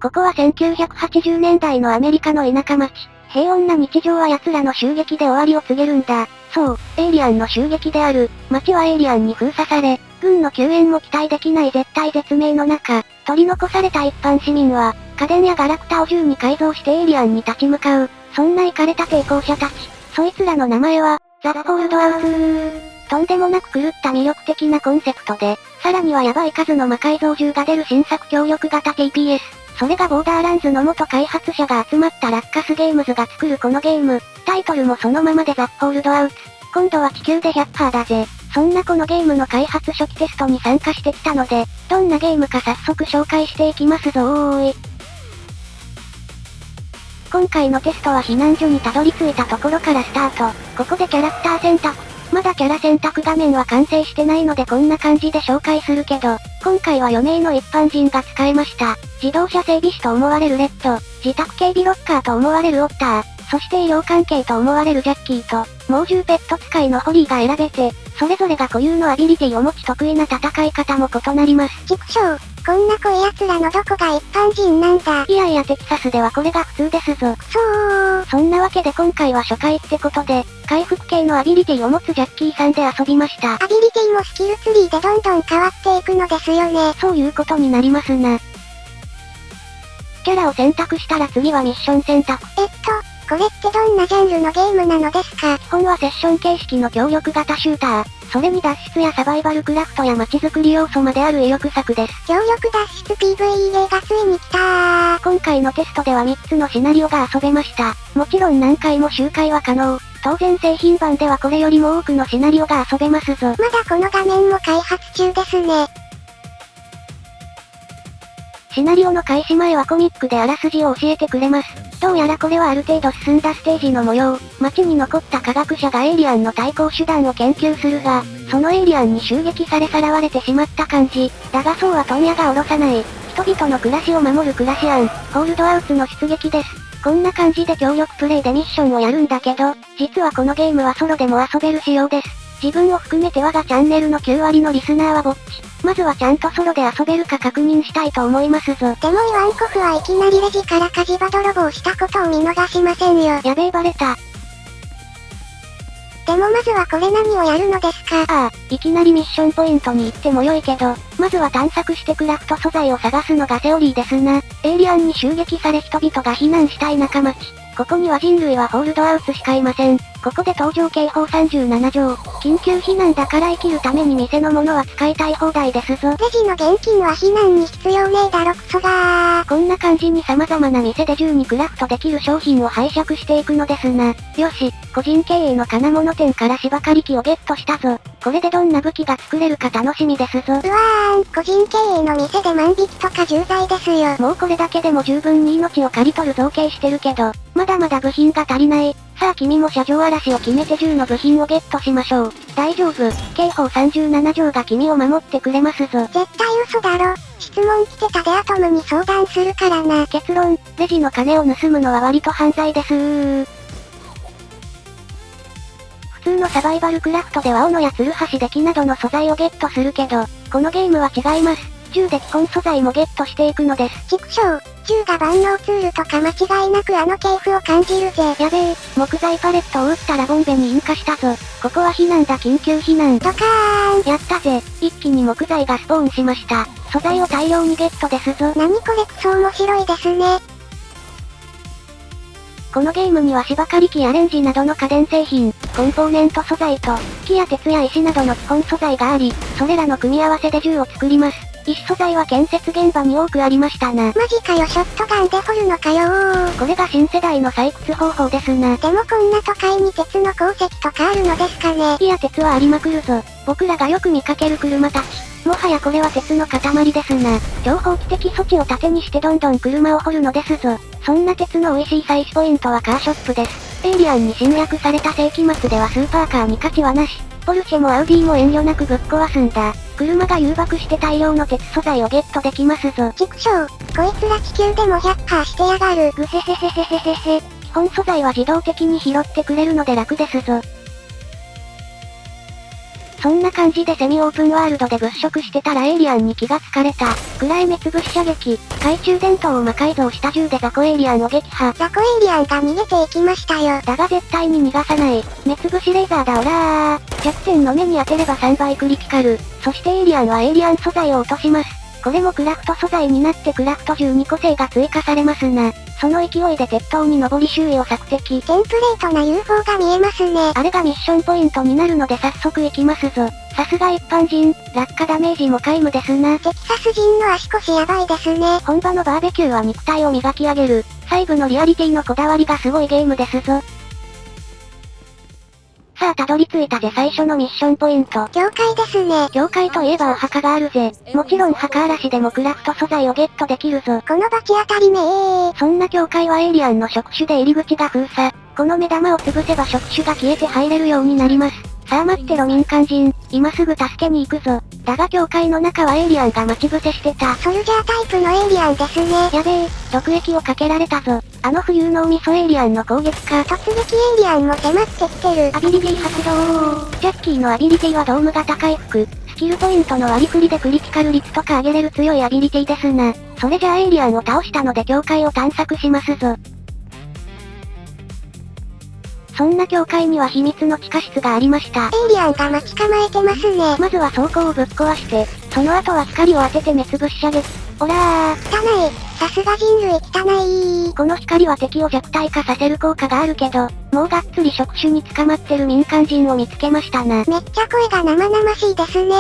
ここは1980年代のアメリカの田舎町。平穏な日常は奴らの襲撃で終わりを告げるんだ。そう、エイリアンの襲撃である。町はエイリアンに封鎖され、軍の救援も期待できない絶体絶命の中、取り残された一般市民は、家電やガラクタを銃に改造してエイリアンに立ち向かう。そんなイカれた抵抗者たち。そいつらの名前は、ザ・ホールドアウト。とんでもなく狂った魅力的なコンセプトで、さらにはヤバい数の魔改造銃が出る新作協力型 TPS。それがボーダーランズの元開発者が集まったラッカスゲームズが作るこのゲーム。タイトルもそのままでザ・ホールドアウト。今度は地球で100%だぜ。そんなこのゲームの開発初期テストに参加してきたので、どんなゲームか早速紹介していきますぞーい。今回のテストは避難所にたどり着いたところからスタート。ここでキャラクター選択。まだキャラ選択画面は完成してないのでこんな感じで紹介するけど、今回は4名の一般人が使えました。自動車整備士と思われるレッド、自宅警備ロッカーと思われるオッター、そして医療関係と思われるジャッキーと、猛獣ペット使いのホリーが選べて、それぞれが固有のアビリティを持ち得意な戦い方も異なります。畜生、こんな濃い奴らのどこが一般人なんだ。いやいやテキサスではこれが普通ですぞ。くそー。そんなわけで今回は初回ってことで、回復系のアビリティを持つジャッキーさんで遊びました。アビリティもスキルツリーでどんどん変わっていくのですよね。そういうことになりますな。キャラを選択したら次はミッション選択。これってどんなジャンルのゲームなのですか？基本はセッション形式の協力型シューター。それに脱出やサバイバルクラフトや街づくり要素まである意欲作です。協力脱出 PVE 例がついに来たー。今回のテストでは3つのシナリオが遊べました。もちろん何回も周回は可能。当然製品版ではこれよりも多くのシナリオが遊べますぞ。まだこの画面も開発中ですね。シナリオの開始前はコミックであらすじを教えてくれます。どうやらこれはある程度進んだステージの模様。街に残った科学者がエイリアンの対抗手段を研究するが、そのエイリアンに襲撃されさらわれてしまった感じ。だがそうは問屋が下ろさない。人々の暮らしを守る暮らし案。ホールドアウツの出撃です。こんな感じで協力プレイでミッションをやるんだけど、実はこのゲームはソロでも遊べる仕様です。自分を含めて我がチャンネルの9割のリスナーはぼっち。まずはちゃんとソロで遊べるか確認したいと思いますぞ。でもイワンコフはいきなりレジから火事場泥棒したことを見逃しませんよ。やべえバレた。でもまずはこれ何をやるのですか？ああ、いきなりミッションポイントに行っても良いけど、まずは探索してクラフト素材を探すのがセオリーですな。エイリアンに襲撃され人々が避難したい仲町。ここには人類はホールドアウツしかいません。ここで登場刑法37条。緊急避難だから生きるために店のものは使いたい放題ですぞ。レジの現金は避難に必要ねえだろクソがー。こんな感じに様々な店で銃にクラフトできる商品を拝借していくのですな。よし、個人経営の金物店から芝刈り機をゲットしたぞ。これでどんな武器が作れるか楽しみですぞ。うわーん、個人経営の店で万引きとか重罪ですよ。もうこれだけでも十分に命を刈り取る造形してるけど、まだまだ部品が足りない。さあ君も車上荒らしを決めて銃の部品をゲットしましょう。大丈夫。刑法37条が君を守ってくれますぞ。絶対嘘だろ。質問来てたでアトムに相談するからな。結論、レジの金を盗むのは割と犯罪です普通のサバイバルクラフトでは斧やツルハシデキなどの素材をゲットするけど、このゲームは違います。銃で基本素材もゲットしていくのです。畜生、銃が万能ツールとか間違いなくあの系譜を感じるぜ。やべえ、木材パレットを撃ったらボンベに引火したぞ。ここは避難だ緊急避難。ドカーン。やったぜ、一気に木材がスポーンしました。素材を大量にゲットですぞ。何これクソ面白いですね。このゲームには芝刈り機やレンジなどの家電製品、コンポーネント素材と、木や鉄や石などの基本素材があり、それらの組み合わせで銃を作ります。石素材は建設現場に多くありましたな。マジかよショットガンで掘るのかよー。これが新世代の採掘方法ですな。でもこんな都会に鉄の鉱石とかあるのですかね。いや鉄はありまくるぞ。僕らがよく見かける車たち。もはやこれは鉄の塊ですな。超法規的措置を盾にしてどんどん車を掘るのですぞ。そんな鉄の美味しい採取ポイントはカーショップです。エイリアンに侵略された世紀末ではスーパーカーに価値はなし。ポルシェもアウディも遠慮なくぶっ壊すんだ。車が誘爆して大量の鉄素材をゲットできますぞ。畜生、こいつら地球でも100%してやがる。ぐへへへへへへへ。基本素材は自動的に拾ってくれるので楽ですぞ。そんな感じでセミオープンワールドで物色してたらエイリアンに気がつかれた。暗い目つぶし射撃。懐中電灯を魔改造した銃で雑魚エイリアンを撃破。雑魚エイリアンが逃げていきましたよ。だが絶対に逃がさない。目つぶしレーザーだオラー。弱点の目に当てれば3倍クリティカル。そしてエイリアンはエイリアン素材を落とします。これもクラフト素材になってクラフト12個性が追加されますな。その勢いで鉄塔に登り周囲を索敵。テンプレートな UFO が見えますね。あれがミッションポイントになるので早速行きますぞ。さすが一般人、落下ダメージも皆無ですな。テキサス人の足腰やばいですね。本場のバーベキューは肉体を磨き上げる。細部のリアリティのこだわりがすごいゲームですぞ。さあたどり着いたぜ最初のミッションポイント。教会ですね。教会といえばお墓があるぜ。もちろん墓荒らしでもクラフト素材をゲットできるぞ。この罰当たりめそんな教会はエイリアンの触手で入り口が封鎖。この目玉を潰せば触手が消えて入れるようになります。さあ待ってろ民間人。今すぐ助けに行くぞ。だが教会の中はエイリアンが待ち伏せしてた。ソルジャータイプのエイリアンですね。やべえ、毒液をかけられたぞ。あの冬の味噌エイリアンの攻撃か。突撃エイリアンも迫ってきてる。アビリティ発動。ジャッキーのアビリティはドーム型回復。スキルポイントの割り振りでクリティカル率とか上げれる強いアビリティですな。それじゃあエイリアンを倒したので教会を探索しますぞ。そんな教会には秘密の地下室がありました。エイリアンが待ち構えてますね。まずは装甲をぶっ壊して、その後は光を当てて目つぶし射撃。オラー。汚い。さすが人類汚い。この光は敵を弱体化させる効果があるけど、もうがっつり触手に捕まってる民間人を見つけましたな。めっちゃ声が生々しいですね。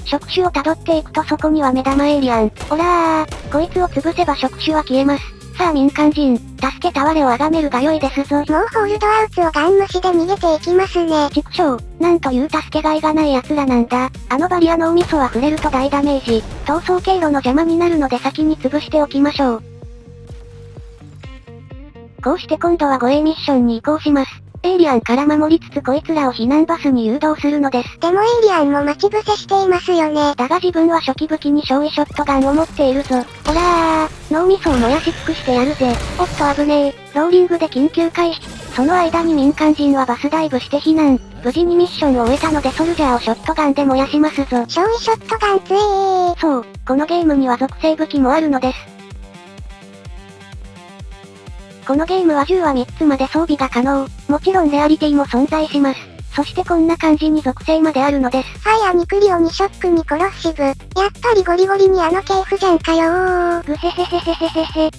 触手を辿っていくとそこには目玉エイリアン。オラー。こいつを潰せば触手は消えます。さあ民間人、助けた我を崇めるが良いですぞ。もうホールドアウツをガン無視で逃げていきますね。畜生、なんという助けがいがない奴らなんだ。あのバリアのお味噌は触れると大ダメージ。逃走経路の邪魔になるので先に潰しておきましょう。こうして今度は護衛ミッションに移行します。エイリアンから守りつつこいつらを避難バスに誘導するのです。でもエイリアンも待ち伏せしていますよね。だが自分は初期武器に焼夷ショットガンを持っているぞ。オラー、脳みそを燃やし尽くしてやるぜ。おっと危ねえ。ローリングで緊急回避。その間に民間人はバスダイブして避難。無事にミッションを終えたのでソルジャーをショットガンで燃やしますぞ。焼夷ショットガン強え。そう、このゲームには属性武器もあるのです。このゲームは銃は3つまで装備が可能。もちろんレアリティも存在します。そしてこんな感じに属性まであるのです。ファイアにクリオにショックにコロッシブ。やっぱりゴリゴリにあの系譜じゃんかよー。ぐへへへへへへへ。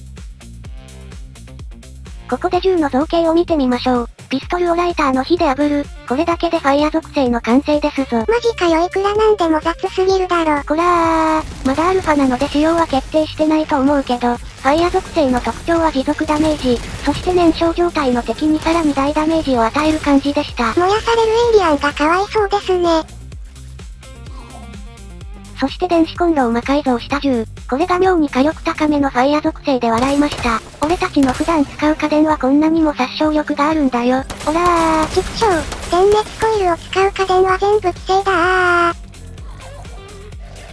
ここで銃の造形を見てみましょう。ピストルをライターの火で炙る。これだけでファイア属性の完成ですぞ。マジかよいくらなんでも雑すぎるだろ。こらー、まだアルファなので仕様は決定してないと思うけど、ファイア属性の特徴は持続ダメージ、そして燃焼状態の敵にさらに大ダメージを与える感じでした。燃やされるエイリアンがかわいそうですね。そして電子コンロを魔改造した銃。これが妙に火力高めのファイア属性で笑いました。俺たちの普段使う家電はこんなにも殺傷力があるんだよ。オラー。畜生。電熱コイルを使う家電は全部規制だー。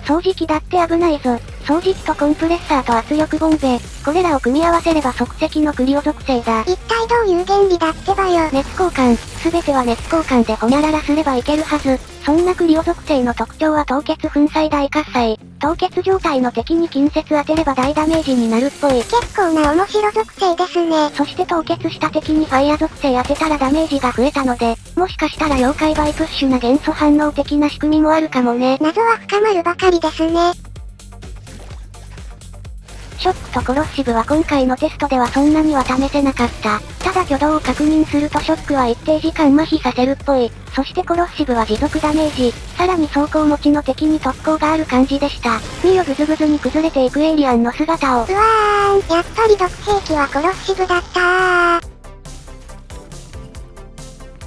掃除機だって危ないぞ。掃除機とコンプレッサーと圧力ボンベ。これらを組み合わせれば即席のクリオ属性だ。一体どういう原理だってばよ。熱交換。すべては熱交換でホニャララすればいけるはず。そんなクリオ属性の特徴は凍結粉砕大喝采。凍結状態の敵に近接当てれば大ダメージになるっぽい。結構な面白属性ですね。そして凍結した敵にファイア属性当てたらダメージが増えたので、もしかしたら妖怪バイプッシュな元素反応的な仕組みもあるかもね。謎は深まるばかりですね。ショックとコロッシブは今回のテストではそんなには試せなかった。ただ挙動を確認するとショックは一定時間麻痺させるっぽい。そしてコロッシブは持続ダメージ。さらに装甲持ちの敵に特攻がある感じでした。見よぐずぐずに崩れていくエイリアンの姿を。うわーん、やっぱり毒兵器はコロッシブだったー。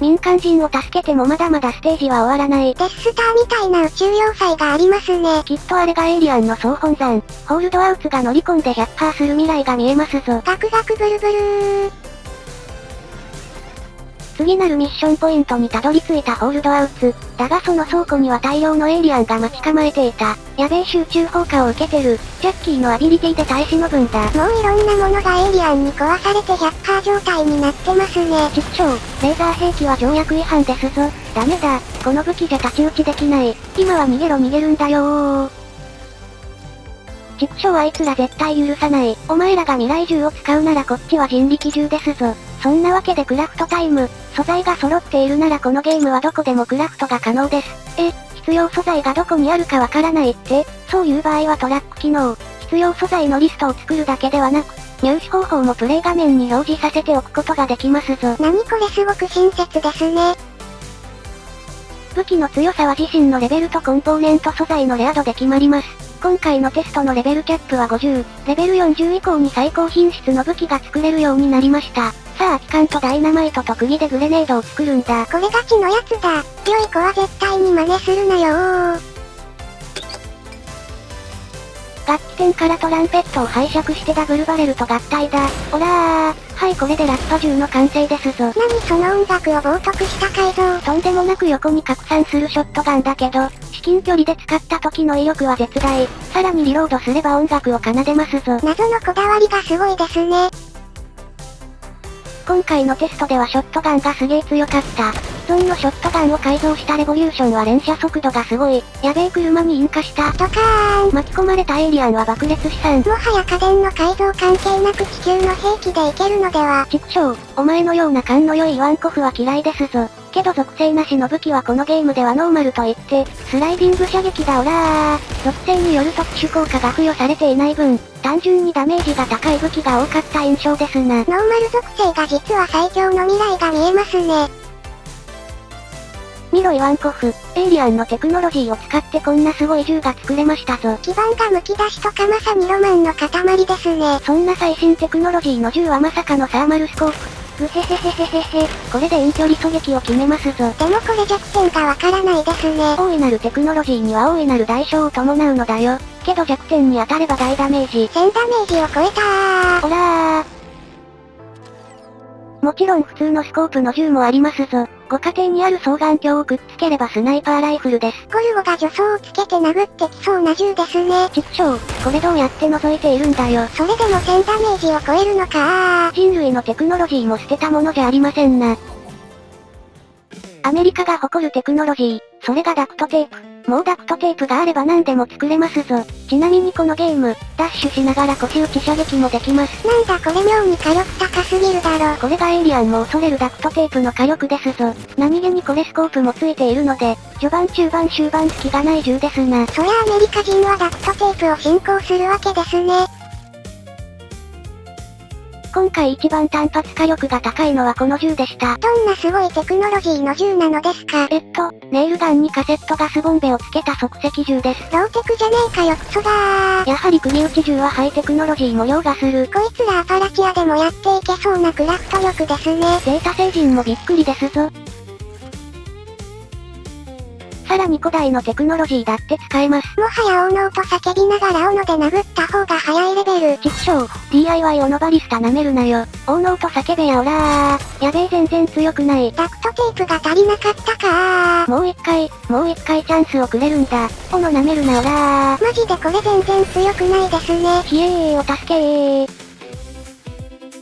民間人を助けてもまだまだステージは終わらない。デススターみたいな宇宙要塞がありますね。きっとあれがエイリアンの総本山。ホールドアウツが乗り込んで100%する未来が見えますぞ。ガクガクブルブルー。次なるミッションポイントにたどり着いたホールドアウツ。だがその倉庫には大量のエイリアンが待ち構えていた。やべえ集中放火を受けてる。ジャッキーのアビリティで耐え忍ぶんだ。もういろんなものがエイリアンに壊されて100%状態になってますね。畜生、レーザー兵器は条約違反ですぞ。ダメだ、この武器じゃ太刀打ちできない。今は逃げろ逃げるんだよー。畜生あいつら絶対許さない。お前らが未来銃を使うならこっちは人力銃ですぞ。そんなわけでクラフトタイム。素材が揃っているならこのゲームはどこでもクラフトが可能です。必要素材がどこにあるかわからないって、そういう場合はトラック機能。必要素材のリストを作るだけではなく、入手方法もプレイ画面に表示させておくことができますぞ。何これすごく親切ですね。武器の強さは自身のレベルとコンポーネント素材のレア度で決まります。今回のテストのレベルキャップは50、レベル40以降に最高品質の武器が作れるようになりました。さあ空き缶とダイナマイトと釘でグレネードを作るんだ。これガチのやつだ。良い子は絶対に真似するなよー。楽器店からトランペットを拝借してダブルバレルと合体だ。オラー。はいこれでラッパ銃の完成ですぞ。何その音楽を冒涜した改造。とんでもなく横に拡散するショットガンだけど、至近距離で使った時の威力は絶大。さらにリロードすれば音楽を奏でますぞ。謎のこだわりがすごいですね。今回のテストではショットガンがすげえ強かった。既存のショットガンを改造したレボリューションは連射速度がすごい。やべえ車に引火した。ドカーン。巻き込まれたエイリアンは爆裂資産。もはや家電の改造関係なく地球の兵器でいけるのでは。畜生、お前のような勘の良いイワンコフは嫌いですぞ。けど属性なしの武器はこのゲームではノーマルと言って、スライディング射撃だオラー。属性による特殊効果が付与されていない分、単純にダメージが高い武器が多かった印象ですな。ノーマル属性が実は最強の未来が見えますね。見ろイワンコフ、エイリアンのテクノロジーを使ってこんなすごい銃が作れましたぞ。基板がむき出しとかまさにロマンの塊ですね。そんな最新テクノロジーの銃はまさかのサーマルスコープ。ぐへへへへへへ。これで遠距離狙撃を決めますぞ。でもこれ弱点がわからないですね。大いなるテクノロジーには大いなる代償を伴うのだよ。けど弱点に当たれば大ダメージ。1000ダメージを超えたー。オラー。もちろん普通のスコープの銃もありますぞ。ご家庭にある双眼鏡をくっつければスナイパーライフルです。ゴルゴが助走をつけて殴ってきそうな銃ですね。畜生、これどうやって覗いているんだよ。それでも1000ダメージを超えるのかー。人類のテクノロジーも捨てたものじゃありませんな。アメリカが誇るテクノロジー、それがダクトテープ。もうダクトテープがあれば何でも作れますぞ。ちなみにこのゲーム、ダッシュしながら腰打ち射撃もできます。なんだこれ妙に火力高すぎるだろ。これがエイリアンも恐れるダクトテープの火力ですぞ。何気にこれスコープもついているので、序盤中盤終盤隙がない銃ですな。そりゃアメリカ人はダクトテープを信仰するわけですね。今回一番単発火力が高いのはこの銃でした。どんなすごいテクノロジーの銃なのですか？ネイルガンにカセットガスボンベをつけた即席銃です。ローテクじゃねえかよクソだー。やはり釘打ち銃はハイテクノロジーも凌駕する。こいつらアパラチアでもやっていけそうなクラフト力ですね。ゼータ星人もびっくりですぞ。さらに古代のテクノロジーだって使えます。もはやオーノーと叫びながら斧で殴った方が早いレベル。畜生、DIY オノバリスタ舐めるなよ。オーノーと叫べやオラー。やべえ全然強くない。ダクトテープが足りなかったかー。もう一回チャンスをくれるんだ。斧舐めるなオラー。マジでこれ全然強くないですね。ひえーお助けー。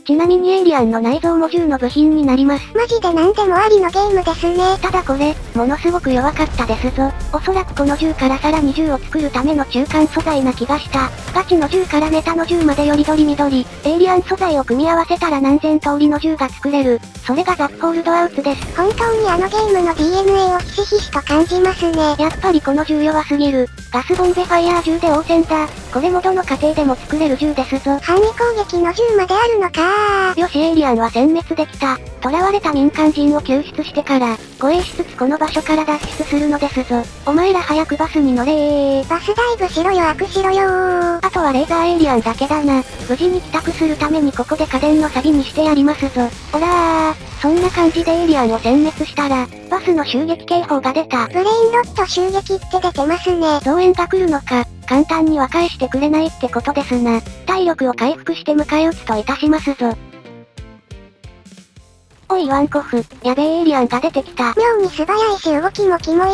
ちなみにエイリアンの内臓も銃の部品になります。マジで何でもありのゲームですね。ただこれ、ものすごく弱かったですぞ。おそらくこの銃からさらに銃を作るための中間素材な気がした。ガチの銃からメタの銃までよりどりみどり、エイリアン素材を組み合わせたら何千通りの銃が作れる。それがザ・ホールドアウツです。本当にあのゲームの DNA をひしひしと感じますね。やっぱりこの銃弱すぎる。ガスボンベファイヤー銃で応戦だ。これもどの家庭でも作れる銃ですぞ。範囲攻撃の銃まであるのかー。よしエイリアンは殲滅できた。囚われた民間人を救出してから、護衛しつつこの場所から脱出するのですぞ。お前ら早くバスに乗れー。バスダイブしろよ悪しろよー。あとはレーザーエイリアンだけだな。無事に帰宅するためにここで家電のサビにしてやりますぞ。オラー。そんな感じでエイリアンを殲滅したら、バスの襲撃警報が出た。ブレインロット襲撃って出てますね。増援が来るのか、簡単に和解してくれないってことですな。体力を回復して迎え撃つといたしますぞ。おいイワンコフ、やべえエイリアンが出てきた。妙に素早いし動きもキモい。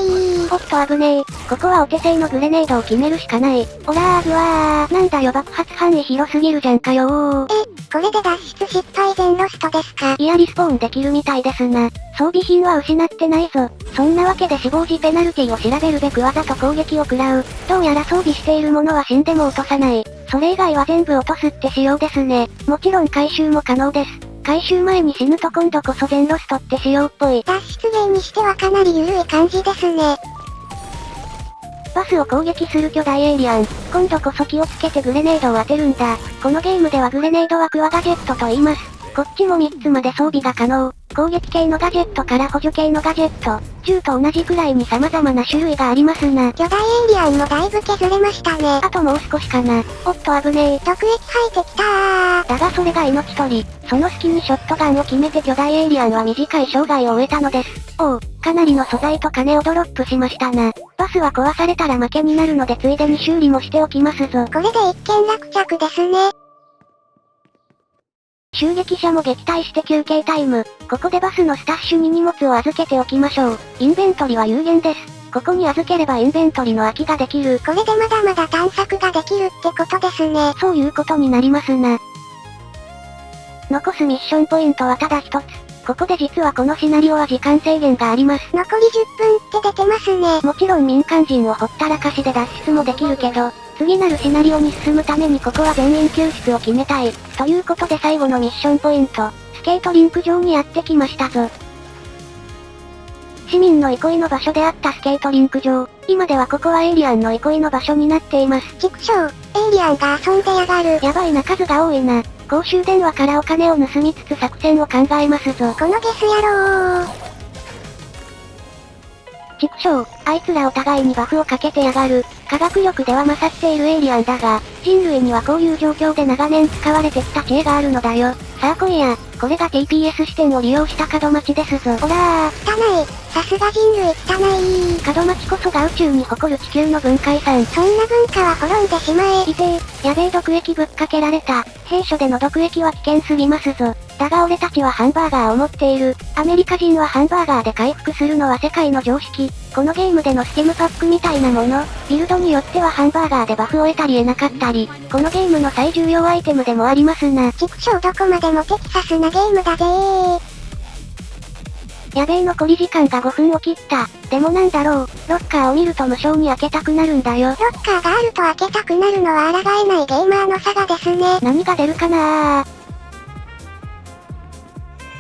おっと危ねえ。ここはお手製のグレネードを決めるしかない。オラーぐわー。なんだよ爆発範囲広すぎるじゃんかよー。これで脱出失敗全ロストですか？いやリスポーンできるみたいですな。装備品は失ってないぞ。そんなわけで死亡時ペナルティを調べるべくわざと攻撃を食らう。どうやら装備しているものは死んでも落とさない。それ以外は全部落とすって仕様ですね。もちろん回収も可能です。回収前に死ぬと今度こそ全ロストって仕様っぽい。脱出ゲーにしてはかなり緩い感じですね。バスを攻撃する巨大エイリアン。今度こそ気をつけてグレネードを当てるんだ。このゲームではグレネードはクワガジェットと言います。こっちも3つまで装備が可能。攻撃系のガジェットから補助系のガジェット。銃と同じくらいに様々な種類がありますな。巨大エイリアンもだいぶ削れましたね。あともう少しかな。おっと危ねえ。毒液吐いてきたー。だがそれが命取り。その隙にショットガンを決めて巨大エイリアンは短い生涯を終えたのです。おお、かなりの素材と金をドロップしましたな。バスは壊されたら負けになるのでついでに修理もしておきますぞ。これで一件落着ですね。襲撃者も撃退して休憩タイム。ここでバスのスタッシュに荷物を預けておきましょう。インベントリは有限です。ここに預ければインベントリの空きができる。これでまだまだ探索ができるってことですね。そういうことになりますな。残すミッションポイントはただ一つ。ここで実はこのシナリオは時間制限があります。残り10分って出てますね。もちろん民間人をほったらかしで脱出もできるけど、次なるシナリオに進むためにここは全員救出を決めたい。ということで最後のミッションポイント、スケートリンク場にやってきましたぞ。市民の憩いの場所であったスケートリンク場。今ではここはエイリアンの憩いの場所になっています。畜生、エイリアンが遊んでやがる。やばいな数が多いな。公衆電話からお金を盗みつつ作戦を考えますぞ。このゲス野郎。畜生、あいつらお互いにバフをかけてやがる。科学力では勝っているエイリアンだが、人類にはこういう状況で長年使われてきた知恵があるのだよ。さあ来いや、これが TPS 視点を利用した門町ですぞ。ほらー。汚い。さすが人類汚い。門町こそが宇宙に誇る地球の文化遺産。そんな文化は滅んでしまえ。いてー、やべえ毒液ぶっかけられた。兵所での毒液は危険すぎますぞ。だが俺たちはハンバーガーを持っている。アメリカ人はハンバーガーで回復するのは世界の常識。このゲームでのスキムパックみたいなもの、ビルドによってはハンバーガーでバフを得たり得なかったり、このゲームの最重要アイテムでもありますな。畜生どこまでもテキサスなゲームだぜー。やべえ残り時間が5分を切った。でもなんだろう、ロッカーを見ると無性に開けたくなるんだよ。ロッカーがあると開けたくなるのは抗えないゲーマーの差がですね。何が出るかなー。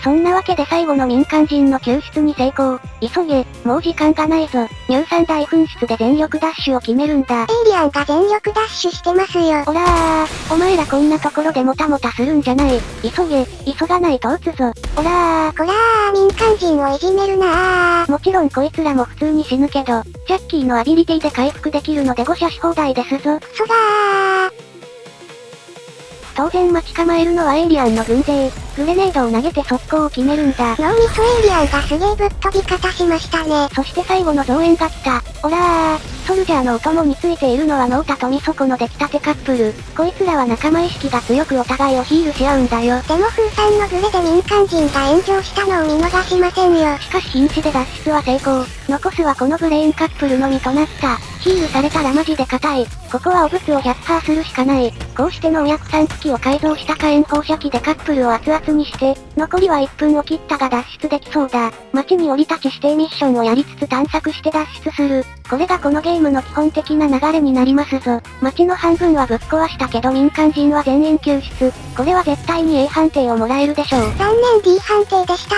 そんなわけで最後の民間人の救出に成功。急げ、もう時間がないぞ。乳酸大噴出で全力ダッシュを決めるんだ。エイリアンが全力ダッシュしてますよ。おらー、お前らこんなところでもたもたするんじゃない。急げ、急がないと撃つぞ。おらー。こらー、民間人をいじめるなー。もちろんこいつらも普通に死ぬけど、ジャッキーのアビリティで回復できるので誤射し放題ですぞ。クソだー。当然待ち構えるのはエイリアンの軍勢。グレネードを投げて速攻を決めるんだ。脳みそエイリアンがすげーぶっ飛び方しましたね。そして最後の増援が来た。おらー、ソルジャーのお供についているのはノータとミソコの出来たてカップル。こいつらは仲間意識が強くお互いをヒールし合うんだよ。でも風さんのグレで民間人が炎上したのを見逃しませんよ。しかし瀕死で脱出は成功。残すはこのブレインカップルのみとなった。ヒールされたらマジで硬い。ここは汚物を100%するしかない。こうして農薬散布機を改造した火炎放射器でカップルを熱々にして、残りは1分を切ったが脱出できそうだ。街に降り立ち指定ミッションをやりつつ探索して脱出する。これがこのゲームの基本的な流れになりますぞ。街の半分はぶっ壊したけど民間人は全員救出。これは絶対に A 判定をもらえるでしょう。残念 D 判定でした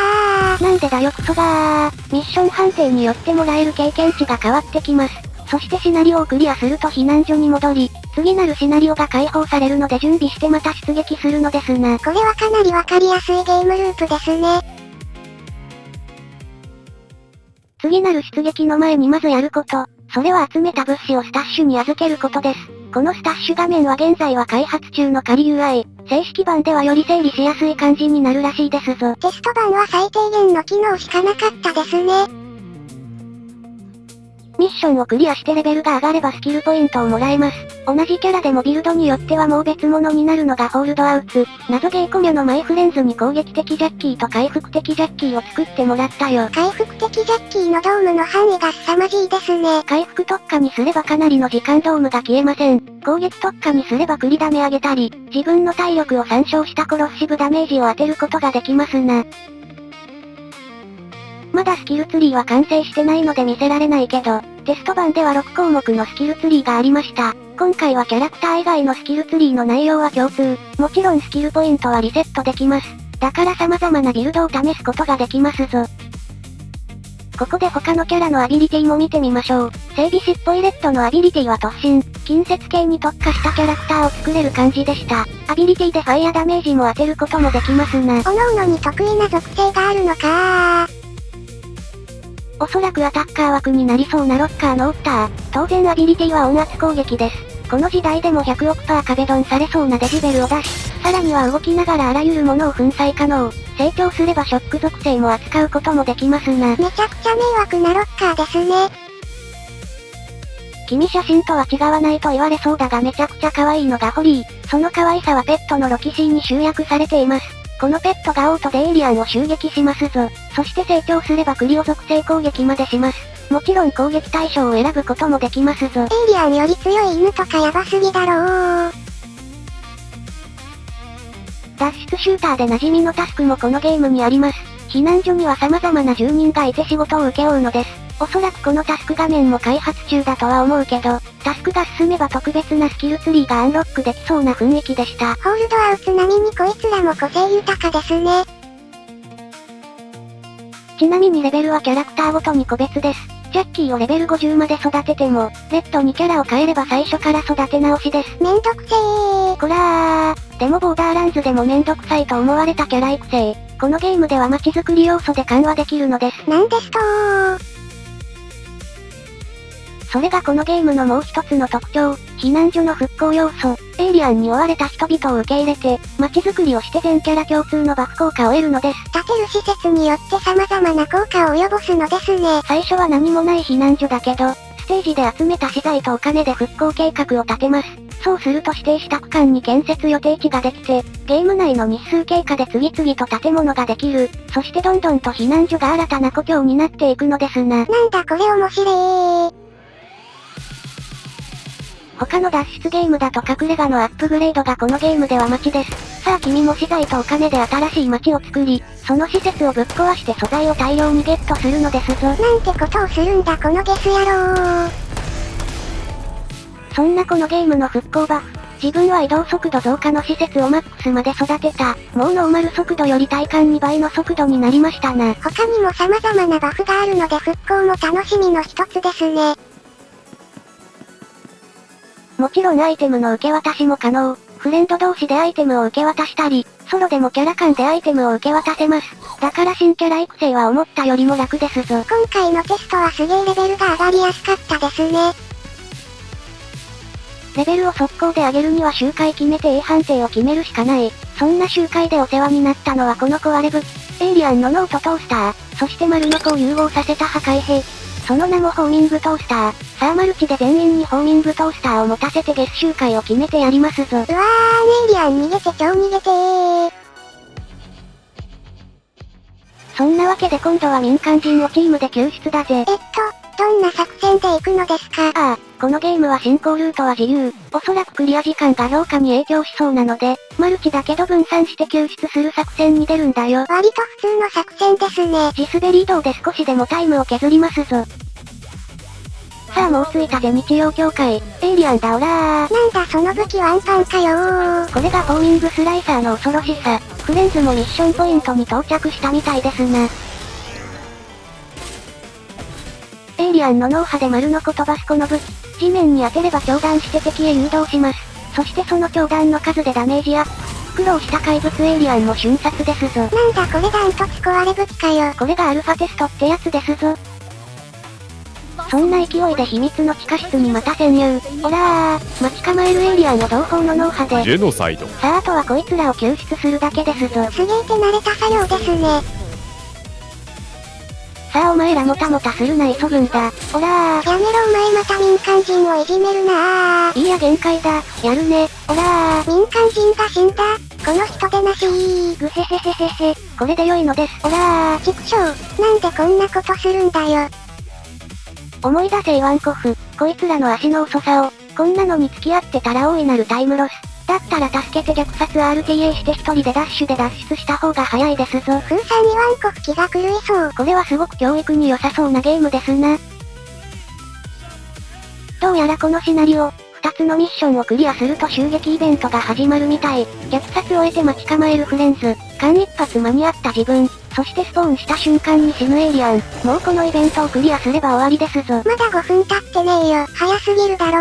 ー。なんでだよクソがー。ミッション判定によってもらえる経験値が変わってきます。そしてシナリオをクリアすると避難所に戻り、次なるシナリオが解放されるので準備してまた出撃するのですな。これはかなりわかりやすいゲームループですね。次なる出撃の前にまずやること、それは集めた物資をスタッシュに預けることです。このスタッシュ画面は現在は開発中の仮 UI、正式版ではより整理しやすい感じになるらしいですぞ。テスト版は最低限の機能しかなかったですね。ミッションをクリアしてレベルが上がればスキルポイントをもらえます。同じキャラでもビルドによってはもう別物になるのがホールドアウツ。謎ゲーコミョのマイフレンズに攻撃的ジャッキーと回復的ジャッキーを作ってもらったよ。回復的ジャッキーのドームの範囲が凄まじいですね。回復特化にすればかなりの時間ドームが消えません。攻撃特化にすればクリダメ上げたり、自分の体力を参照したコロッシブダメージを当てることができますな。まだスキルツリーは完成してないので見せられないけど、テスト版では6項目のスキルツリーがありました。今回はキャラクター以外のスキルツリーの内容は共通。もちろんスキルポイントはリセットできます。だから様々なビルドを試すことができますぞ。ここで他のキャラのアビリティも見てみましょう。整備士っぽいレッドのアビリティは突進。近接系に特化したキャラクターを作れる感じでした。アビリティでファイアダメージも当てることもできますな。各々に得意な属性があるのかおそらくアタッカー枠になりそうなロッカーのオッター。当然アビリティは音圧攻撃です。この時代でも100億%壁ドンされそうなデジベルを出し、さらには動きながらあらゆるものを粉砕可能。成長すればショック属性も扱うこともできますな。めちゃくちゃ迷惑なロッカーですね。君写真とは違わないと言われそうだがめちゃくちゃ可愛いのがホリー。その可愛さはペットのロキシーに集約されています。このペットがオートでエイリアンを襲撃しますぞ。そして成長すればクリオ属性攻撃までします。もちろん攻撃対象を選ぶこともできますぞ。エイリアンより強い犬とかヤバすぎだろう。脱出シューターで馴染みのタスクもこのゲームにあります。避難所には様々な住人がいて仕事を請け負うのです。おそらくこのタスク画面も開発中だとは思うけど、タスクが進めば特別なスキルツリーがアンロックできそうな雰囲気でした。ホールドアウツ並みにこいつらも個性豊かですね。ちなみにレベルはキャラクターごとに個別です。ジャッキーをレベル50まで育てても、レッドにキャラを変えれば最初から育て直しです。めんどくせー。こらー。でもボーダーランズでもめんどくさいと思われたキャラ育成。このゲームでは街づくり要素で緩和できるのです。なんですとー。それがこのゲームのもう一つの特徴、避難所の復興要素。エイリアンに追われた人々を受け入れて、街づくりをして全キャラ共通のバフ効果を得るのです。建てる施設によって様々な効果を及ぼすのですね。最初は何もない避難所だけど、ステージで集めた資材とお金で復興計画を立てます。そうすると指定した区間に建設予定地ができて、ゲーム内の日数経過で次々と建物ができる。そしてどんどんと避難所が新たな故郷になっていくのですな。なんだこれ面白い。他の脱出ゲームだと隠れ家のアップグレードがこのゲームでは街です。さあ君も資材とお金で新しい街を作り、その施設をぶっ壊して素材を大量にゲットするのですぞ。なんてことをするんだこのゲス野郎。そんなこのゲームの復興バフ。自分は移動速度増加の施設をマックスまで育てた。もうノーマル速度より体感2倍の速度になりましたな。他にも様々なバフがあるので復興も楽しみの一つですね。もちろんアイテムの受け渡しも可能。フレンド同士でアイテムを受け渡したり、ソロでもキャラ間でアイテムを受け渡せます。だから新キャラ育成は思ったよりも楽ですぞ。今回のテストはすげーレベルが上がりやすかったですね。レベルを速攻で上げるには周回決めて A 判定を決めるしかない。そんな周回でお世話になったのはこの壊れ武器。エイリアンの脳とトースター、そして丸の子を融合させた破壊兵器。その名もホーミングトースター。さあマルチで全員にホーミングトースターを持たせて月周回を決めてやりますぞ。うわー、エイリアン逃げて超逃げてー。そんなわけで今度は民間人をチームで救出だぜ。どんな作戦で行くのですか？このゲームは進行ルートは自由。おそらくクリア時間が評価に影響しそうなので、マルチだけど分散して救出する作戦に出るんだよ。割と普通の作戦ですね。地滑り移動で少しでもタイムを削りますぞ。さあもう着いたぜ日曜協会。エイリアンだオラー。なんだその武器ワンパンかよー。これがホーミングスライサーの恐ろしさ。フレンズもミッションポイントに到着したみたいですな。エイリアンの脳波で丸の子飛ばすこの武器。地面に当てれば強弾して敵へ誘導します。そしてその強弾の数でダメージアップ。苦労した怪物エイリアンも瞬殺ですぞ。なんだこれダントツ壊れ武器かよ。これがアルファテストってやつですぞ。そんな勢いで秘密の地下室にまた潜入。オラー、待ち構えるエイリアンを同胞の脳波で。ジェノサイド。さああとはこいつらを救出するだけですぞ。すげー手慣れた作業ですね。さあお前らもたもたするな急ぐんだ。おらー。やめろお前また民間人をいじめるなー。いいや限界だ。やるね。おらー。民間人が死んだ。この人でなしー。ぐへへへへへ。これで良いのです。おらー。畜生、なんでこんなことするんだよ。思い出せイワンコフ。こいつらの足の遅さを。こんなのに付き合ってたら大いなるタイムロス。だったら助けて虐殺 RTA して一人でダッシュで脱出した方が早いですぞ。風さんにワンコフ気が狂いそう。これはすごく教育に良さそうなゲームですな。どうやらこのシナリオ、2つのミッションをクリアすると襲撃イベントが始まるみたい。虐殺を終えて待ち構えるフレンズ。間一髪間に合った自分。そしてスポーンした瞬間に死ぬエイリアン。もうこのイベントをクリアすれば終わりですぞ。まだ5分経ってねえよ。早すぎるだろ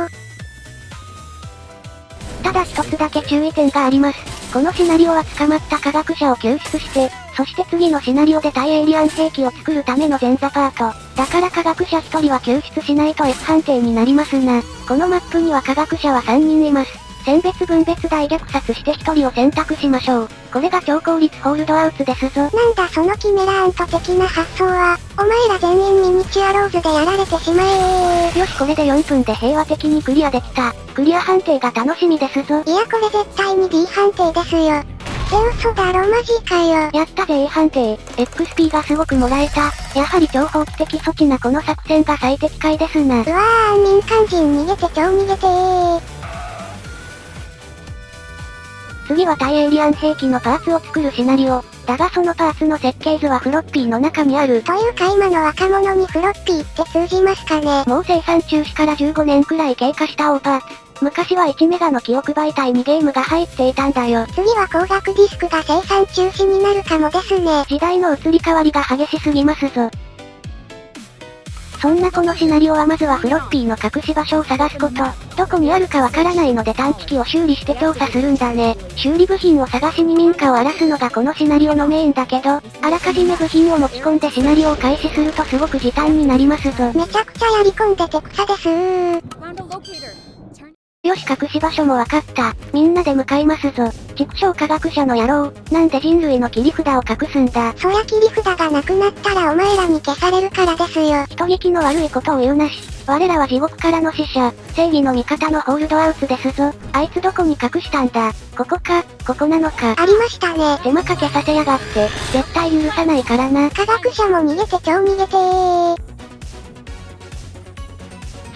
ー。ただ一つだけ注意点があります。このシナリオは捕まった科学者を救出して、そして次のシナリオで対エイリアン兵器を作るための前座パート。だから科学者1人は救出しないと F 判定になりますな。このマップには科学者は3人います。選別分別大虐殺して1人を選択しましょう。これが超効率ホールドアウトですぞ。なんだそのキメラアント的な発想は、お前ら全員ミニチュアローズでやられてしまえよしこれで4分で平和的にクリアできた。クリア判定が楽しみですぞ。いやこれ絶対に D 判定ですよ。嘘だろマジかよ。やったぜ A 判定。XP がすごくもらえた。やはり超法規的措置なこの作戦が最適解ですな。うわー民間人逃げて超逃げてー。次は対エイリアン兵器のパーツを作るシナリオ。だがそのパーツの設計図はフロッピーの中にある。というか今の若者にフロッピーって通じますかね。もう生産中止から15年くらい経過したオーパーツ。昔は1メガの記憶媒体にゲームが入っていたんだよ。次は光学ディスクが生産中止になるかもですね。時代の移り変わりが激しすぎますぞ。そんなこのシナリオはまずはフロッピーの隠し場所を探すこと。どこにあるかわからないので探知機を修理して調査するんだね。修理部品を探しに民家を荒らすのがこのシナリオのメインだけど、あらかじめ部品を持ち込んでシナリオを開始するとすごく時短になりますぞ。めちゃくちゃやり込んでて草ですー。よし隠し場所もわかった。みんなで向かいますぞ。畜生科学者の野郎。なんで人類の切り札を隠すんだ。そりゃ切り札がなくなったらお前らに消されるからですよ。人聞きの悪いことを言うなし。我らは地獄からの使者。正義の味方のホールドアウツですぞ。あいつどこに隠したんだ。ここか、ここなのか。ありましたね。手間かけさせやがって。絶対許さないからな。科学者も逃げて超逃げてー。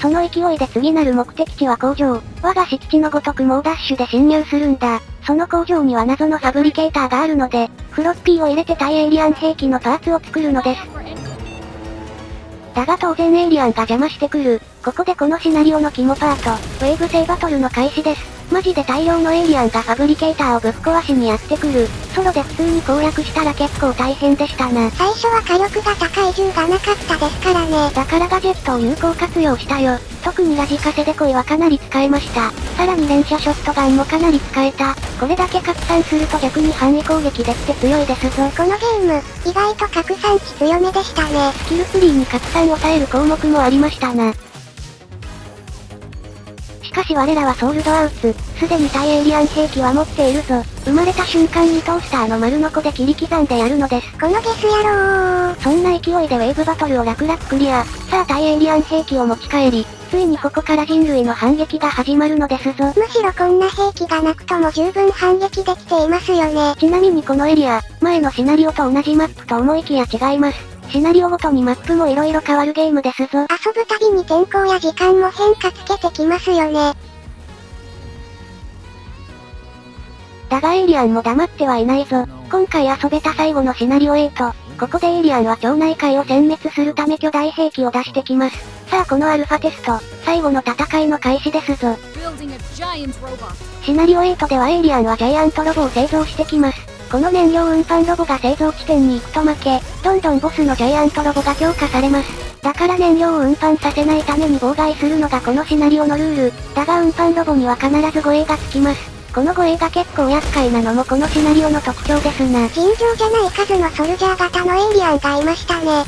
その勢いで次なる目的地は工場。我が敷地のごとく猛ダッシュで侵入するんだ。その工場には謎のファブリケーターがあるので、フロッピーを入れて対エイリアン兵器のパーツを作るのです。だが当然エイリアンが邪魔してくる。ここでこのシナリオの肝パート、ウェーブ制バトルの開始です。マジで大量のエイリアンがファブリケーターをぶっ壊しにやってくる。ソロで普通に攻略したら結構大変でしたな。最初は火力が高い銃がなかったですからね。だからガジェットを有効活用したよ。特にラジカセデコイはかなり使えました。さらに連射ショットガンもかなり使えた。これだけ拡散すると逆に範囲攻撃できて強いですぞ。このゲーム、意外と拡散値強めでしたね。スキルツリーに拡散を抑える項目もありましたな。しかし我らはソールドアウツ、すでに対エイリアン兵器は持っているぞ。生まれた瞬間にトースターの丸ノコで切り刻んでやるのです。このゲス野郎。そんな勢いでウェーブバトルを楽々クリア。さあ対エイリアン兵器を持ち帰り、ついにここから人類の反撃が始まるのですぞ。むしろこんな兵器がなくとも十分反撃できていますよね。ちなみにこのエリア、前のシナリオと同じマップと思いきや違います。シナリオごとにマップも色々変わるゲームですぞ。遊ぶたびに天候や時間も変化つけてきますよね。だがエイリアンも黙ってはいないぞ。今回遊べた最後のシナリオ8。ここでエイリアンは町内会を殲滅するため巨大兵器を出してきます。さあこのアルファテスト、最後の戦いの開始ですぞ。シナリオ8ではエイリアンはジャイアントロボを製造してきます。この燃料運搬ロボが製造地点に行くと負け、どんどんボスのジャイアントロボが強化されます。だから燃料を運搬させないために妨害するのがこのシナリオのルール。だが運搬ロボには必ず護衛がつきます。この護衛が結構厄介なのもこのシナリオの特徴ですな。尋常じゃない数のソルジャー型のエイリアンがいましたね。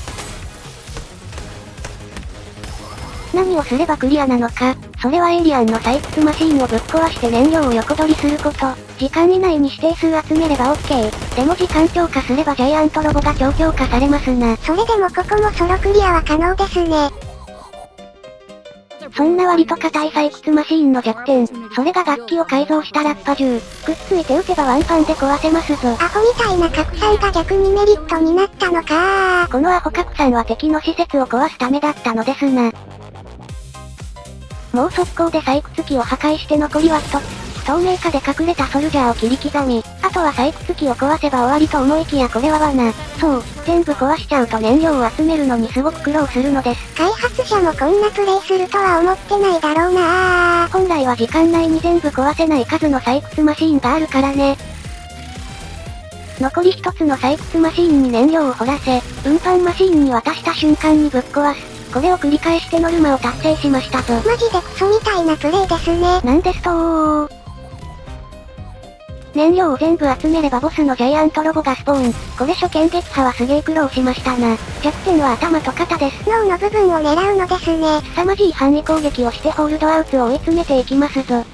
何をすればクリアなのか、それはエイリアンの採掘マシンをぶっ壊して燃料を横取りすること。時間以内に指定数集めれば OK。でも時間超過すればジャイアントロボが超強化されますな。それでもここもソロクリアは可能ですね。そんな割と硬い採掘マシーンの弱点、それが楽器を改造したラッパ銃。くっついて撃てばワンパンで壊せますぞ。アホみたいな拡散が逆にメリットになったのかこのアホ拡散は敵の施設を壊すためだったのですな。もう速攻で採掘機を破壊して残りは一つ。透明化で隠れたソルジャーを切り刻み、あとは採掘機を壊せば終わりと思いきやこれは罠。そう、全部壊しちゃうと燃料を集めるのにすごく苦労するのです。開発者もこんなプレイするとは思ってないだろうな本来は時間内に全部壊せない数の採掘マシーンがあるからね。残り一つの採掘マシーンに燃料を掘らせ、運搬マシーンに渡した瞬間にぶっ壊す。これを繰り返してノルマを達成しましたぞ。マジでクソみたいなプレイですね。なんですとー。燃料を全部集めればボスのジャイアントロボがスポーン。これ初見撃破はすげー苦労しましたな。弱点は頭と肩です。脳の部分を狙うのですね。凄まじい範囲攻撃をしてホールドアウトを追い詰めていきますぞ。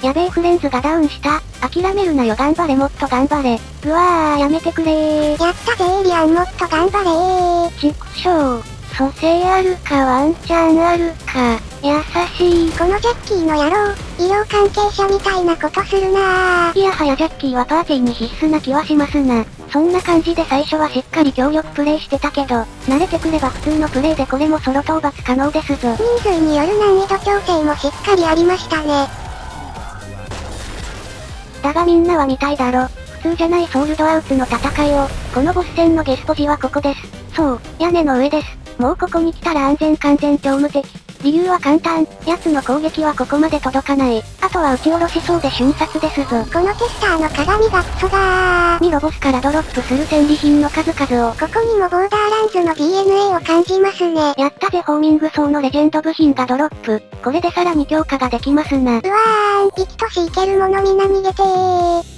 やべえフレンズがダウンした。諦めるなよ頑張れもっと頑張れ。うわーやめてくれー。やったぜエイリアンもっと頑張れー。ちくしょう。蘇生あるかワンチャンあるか。優しい。このジャッキーの野郎、医療関係者みたいなことするないやはやジャッキーはパーティーに必須な気はしますな。そんな感じで最初はしっかり協力プレイしてたけど、慣れてくれば普通のプレイでこれもソロ討伐可能ですぞ。人数による難易度調整もしっかりありましたね。だがみんなは見たいだろ。普通じゃないソールドアウトの戦いを、このボス戦のゲスポジはここです。そう、屋根の上です。もうここに来たら安全完全超無敵。理由は簡単、奴の攻撃はここまで届かない。あとは撃ち下ろしそうで瞬殺ですぞ。このテスターの鏡がクソだー。ミロボスからドロップする戦利品の数々を。ここにもボーダーランズの DNA を感じますね。やったぜホーミング層のレジェンド部品がドロップ。これでさらに強化ができますな。うわーん、生きとしいけるものみな逃げてー。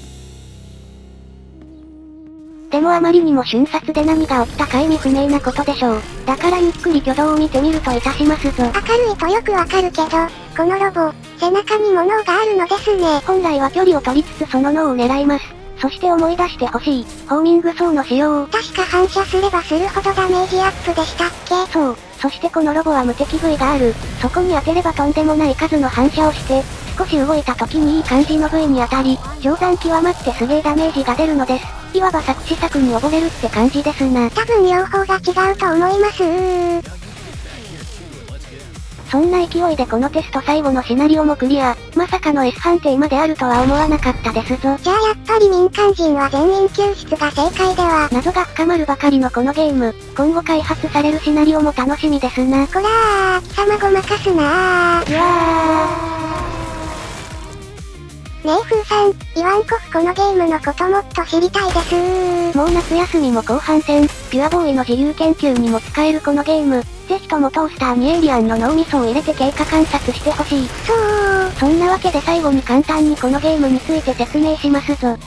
でもあまりにも瞬殺で何が起きたか意味不明なことでしょう。だからゆっくり挙動を見てみるといたしますぞ。明るいとよくわかるけど、このロボ、背中にも脳があるのですね。本来は距離を取りつつその脳を狙います。そして思い出してほしい、ホーミング層の使用を。確か反射すればするほどダメージアップでしたっけ？そう、そしてこのロボは無敵部位がある。そこに当てればとんでもない数の反射をして、少し動いた時にいい感じの部位に当たり、定山極まってすげえダメージが出るのです。いわば作詞作に溺れるって感じですな。多分用法が違うと思いますそんな勢いでこのテスト最後のシナリオもクリア。まさかの S 判定まであるとは思わなかったですぞ。じゃあやっぱり民間人は全員救出が正解では。謎が深まるばかりのこのゲーム。今後開発されるシナリオも楽しみですな。こらー、貴様ごまかすなー。うわねえ風さん、イワンコフこのゲームのこともっと知りたいですー。もう夏休みも後半戦、ピュアボーイの自由研究にも使えるこのゲーム。ぜひともトースターにエイリアンの脳みそを入れて経過観察してほしい。そんなわけで最後に簡単にこのゲームについて説明しますぞ。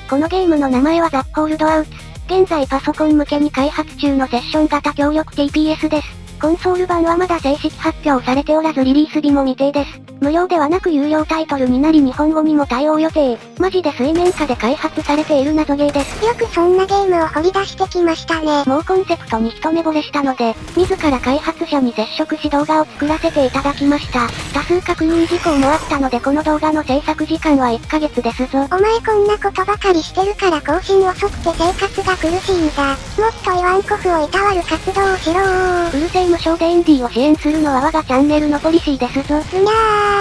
このゲームの名前はザ・ホールドアウト。現在パソコン向けに開発中のセッション型協力 TPS です。コンソール版はまだ正式発表されておらずリリース日も未定です。無料ではなく有料タイトルになり日本語にも対応予定。マジで水面下で開発されている謎ゲーです。よくそんなゲームを掘り出してきましたね。もうコンセプトに一目惚れしたので、自ら開発者に接触し動画を作らせていただきました。多数確認事項もあったのでこの動画の制作時間は1ヶ月ですぞ。お前こんなことばかりしてるから更新遅くて生活が苦しいんだ。もっとイワンコフをいたわる活動をしろー。うるせえ無償でエンディを支援するのは我がチャンネルのポリシーですぞ。うにゃー。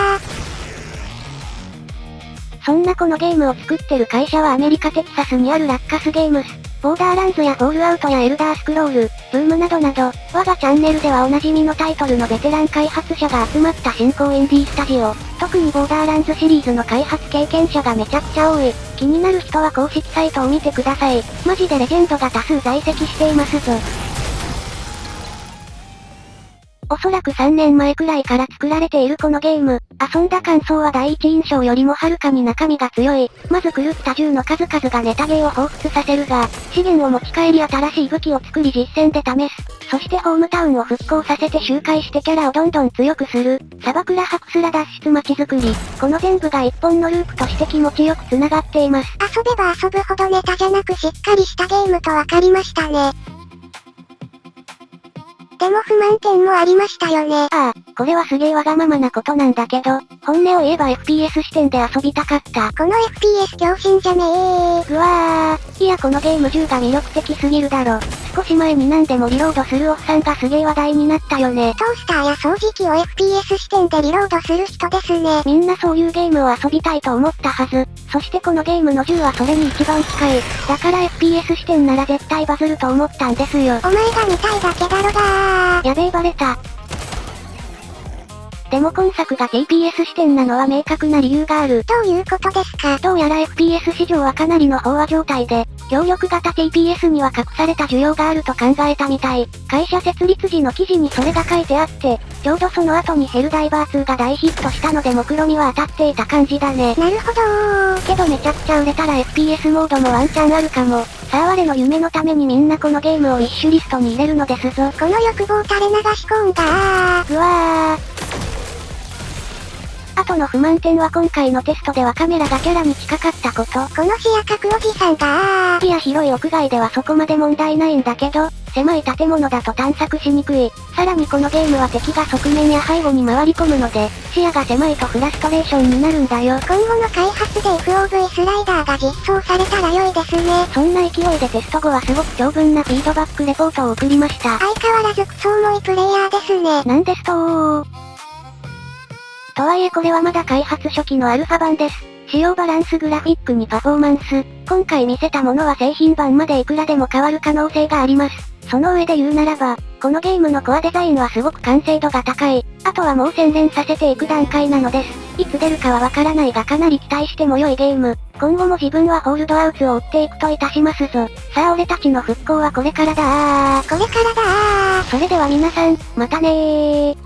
そんなこのゲームを作ってる会社はアメリカテキサスにあるラッカスゲームス。ボーダーランズやフォールアウトやエルダースクロール、ブームなどなど、我がチャンネルではおなじみのタイトルのベテラン開発者が集まった新興インディースタジオ。特にボーダーランズシリーズの開発経験者がめちゃくちゃ多い。気になる人は公式サイトを見てください。マジでレジェンドが多数在籍していますぞ。おそらく3年前くらいから作られているこのゲーム。遊んだ感想は第一印象よりもはるかに中身が強い。まず狂った銃の数々がネタゲーを彷彿させるが、資源を持ち帰り新しい武器を作り実戦で試す。そしてホームタウンを復興させて周回してキャラをどんどん強くする。砂漠ら白すら脱出街づくり。この全部が一本のループとして気持ちよく繋がっています。遊べば遊ぶほどネタじゃなくしっかりしたゲームとわかりましたね。でも不満点もありましたよね。ああ、これはすげえわがままなことなんだけど、本音を言えば FPS 視点で遊びたかった。この FPS 強心じゃねー。うわー、いやこのゲーム銃が魅力的すぎるだろ。少し前に何でもリロードするおっさんがすげえ話題になったよね。トースターや掃除機を FPS 視点でリロードする人ですね。みんなそういうゲームを遊びたいと思ったはず。そしてこのゲームの銃はそれに一番近い。だから FPS 視点なら絶対バズると思ったんですよ。お前が見たいだけだろがー。やべえバレた。でも今作が TPS 視点なのは明確な理由がある。どういうことですか？どうやら FPS 市場はかなりの飽和状態で、協力型 TPS には隠された需要があると考えたみたい。会社設立時の記事にそれが書いてあって、ちょうどその後にヘルダイバー2が大ヒットしたので目論見は当たっていた感じだね。なるほどー。けどめちゃくちゃ売れたら FPS モードもワンチャンあるかも。さあ我の夢のためにみんなこのゲームをウィッシュリストに入れるのですぞ。この欲望垂れ流し込んだー。うわー。あとの不満点は今回のテストではカメラがキャラに近かったこと。この視野角おじさんがいや広い屋外ではそこまで問題ないんだけど、狭い建物だと探索しにくい。さらにこのゲームは敵が側面や背後に回り込むので、視野が狭いとフラストレーションになるんだよ。今後の開発で FOV スライダーが実装されたら良いですね。そんな勢いでテスト後はすごく長文なフィードバックレポートを送りました。相変わらずクソ重いプレイヤーですね。なんですとー。とはいえこれはまだ開発初期のアルファ版です。使用バランスグラフィックにパフォーマンス。今回見せたものは製品版までいくらでも変わる可能性があります。その上で言うならば、このゲームのコアデザインはすごく完成度が高い。あとはもう洗練させていく段階なのです。いつ出るかはわからないがかなり期待しても良いゲーム。今後も自分はホールドアウツを追っていくといたしますぞ。さあ俺たちの復興はこれからだー。これからだー。それでは皆さん、またねー。